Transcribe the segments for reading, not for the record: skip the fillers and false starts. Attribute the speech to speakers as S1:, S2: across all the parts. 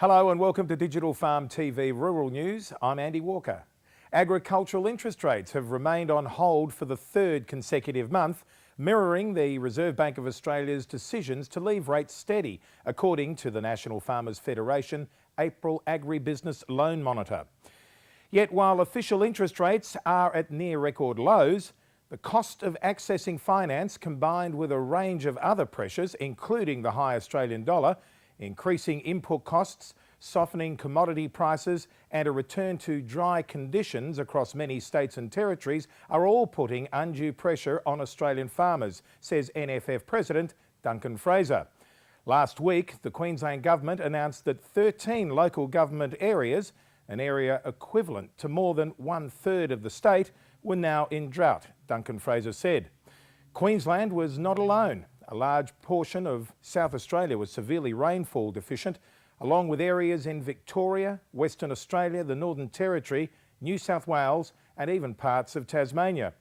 S1: Hello and welcome to Digital Farm TV Rural News. I'm Andy Walker. Agricultural interest rates have remained on hold for the third consecutive month, mirroring the Reserve Bank of Australia's decisions to leave rates steady, according to the National Farmers Federation April Agribusiness Loan Monitor. Yet while official interest rates are at near record lows, the cost of accessing finance, combined with a range of other pressures, including the high Australian dollar, increasing input costs, softening commodity prices and a return to dry conditions across many states and territories are all putting undue pressure on Australian farmers, says NFF President Duncan Fraser. Last week, the Queensland Government announced that 13 local government areas, an area equivalent to more than 1/3 of the state, were now in drought, Duncan Fraser said. Queensland was not alone. A large portion of South Australia was severely rainfall deficient, along with areas in Victoria, Western Australia, the Northern Territory, New South Wales and even parts of Tasmania.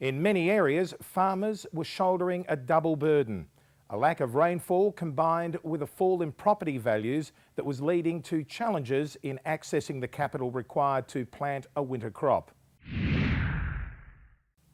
S1: In many areas, farmers were shouldering a double burden. A lack of rainfall combined with a fall in property values that was leading to challenges in accessing the capital required to plant a winter crop.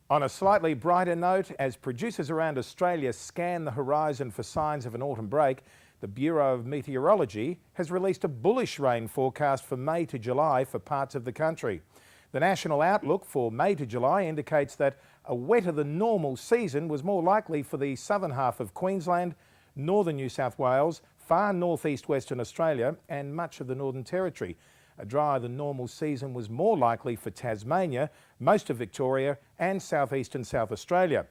S1: On a slightly brighter note, as producers around Australia scan the horizon for signs of an autumn break, the Bureau of Meteorology has released a bullish rain forecast for May to July for parts of the country. The national outlook for May to July indicates that a wetter than normal season was more likely for the southern half of Queensland, northern New South Wales, far northeast Western Australia and much of the Northern Territory. A drier than normal season was more likely for Tasmania, most of Victoria and southeastern South Australia.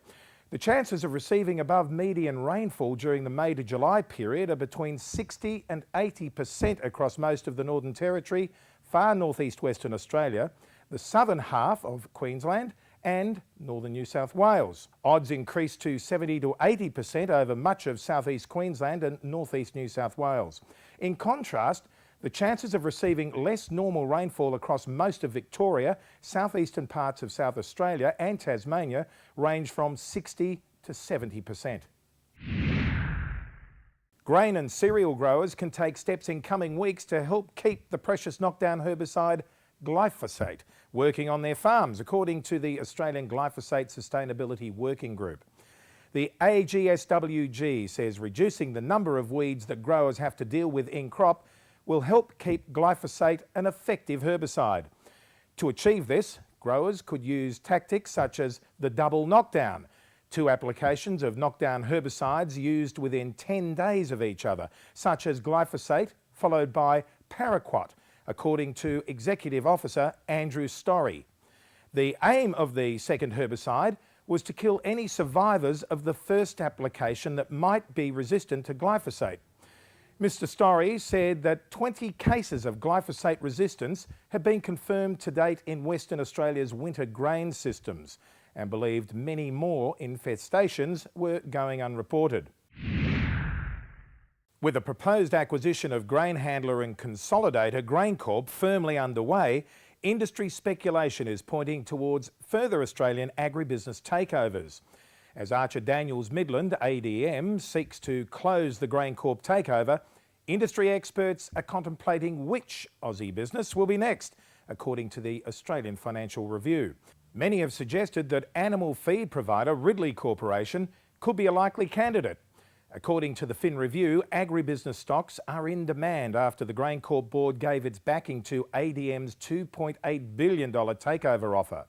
S1: The chances of receiving above median rainfall during the May to July period are between 60 and 80% across most of the Northern Territory, far northeast Western Australia, the southern half of Queensland and northern New South Wales. Odds increase to 70 to 80% over much of southeast Queensland and northeast New South Wales. In contrast, the chances of receiving less normal rainfall across most of Victoria, southeastern parts of South Australia and Tasmania range from 60 to 70%. Grain and cereal growers can take steps in coming weeks to help keep the precious knockdown herbicide glyphosate working on their farms, according to the Australian Glyphosate Sustainability Working Group. The AGSWG says reducing the number of weeds that growers have to deal with in crop will help keep glyphosate an effective herbicide. To achieve this, growers could use tactics such as the double knockdown, 2 applications of knockdown herbicides used within 10 days of each other, such as glyphosate followed by paraquat, according to Executive Officer Andrew Storey. The aim of the second herbicide was to kill any survivors of the first application that might be resistant to glyphosate. Mr. Storey said that 20 cases of glyphosate resistance have been confirmed to date in Western Australia's winter grain systems and believed many more infestations were going unreported. With the proposed acquisition of grain handler and consolidator GrainCorp firmly underway, industry speculation is pointing towards further Australian agribusiness takeovers. As Archer Daniels Midland, ADM, seeks to close the GrainCorp takeover, industry experts are contemplating which Aussie business will be next, according to the Australian Financial Review. Many have suggested that animal feed provider Ridley Corporation could be a likely candidate. According to the Fin Review, agribusiness stocks are in demand after the GrainCorp board gave its backing to ADM's $2.8 billion takeover offer.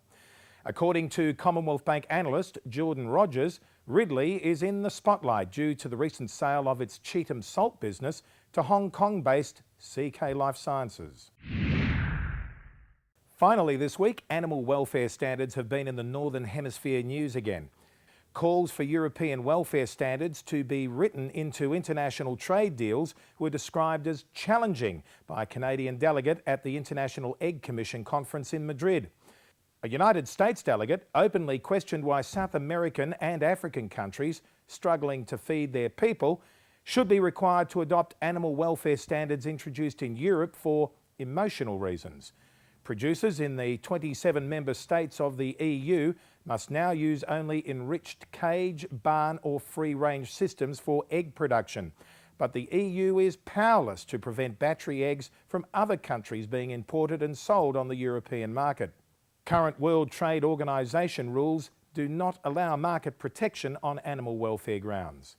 S1: According to Commonwealth Bank analyst Jordan Rogers, Ridley is in the spotlight due to the recent sale of its Cheetham Salt business to Hong Kong-based CK Life Sciences. Finally this week, animal welfare standards have been in the Northern Hemisphere news again. Calls for European welfare standards to be written into international trade deals were described as challenging by a Canadian delegate at the International Egg Commission conference in Madrid. A United States delegate openly questioned why South American and African countries struggling to feed their people should be required to adopt animal welfare standards introduced in Europe for emotional reasons. Producers in the 27 member states of the EU must now use only enriched cage, barn or free-range systems for egg production. But the EU is powerless to prevent battery eggs from other countries being imported and sold on the European market. Current World Trade Organization rules do not allow market protection on animal welfare grounds.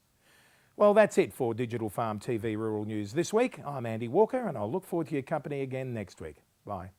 S1: Well, that's it for Digital Farm TV Rural News this week. I'm Andy Walker and I'll look forward to your company again next week. Bye.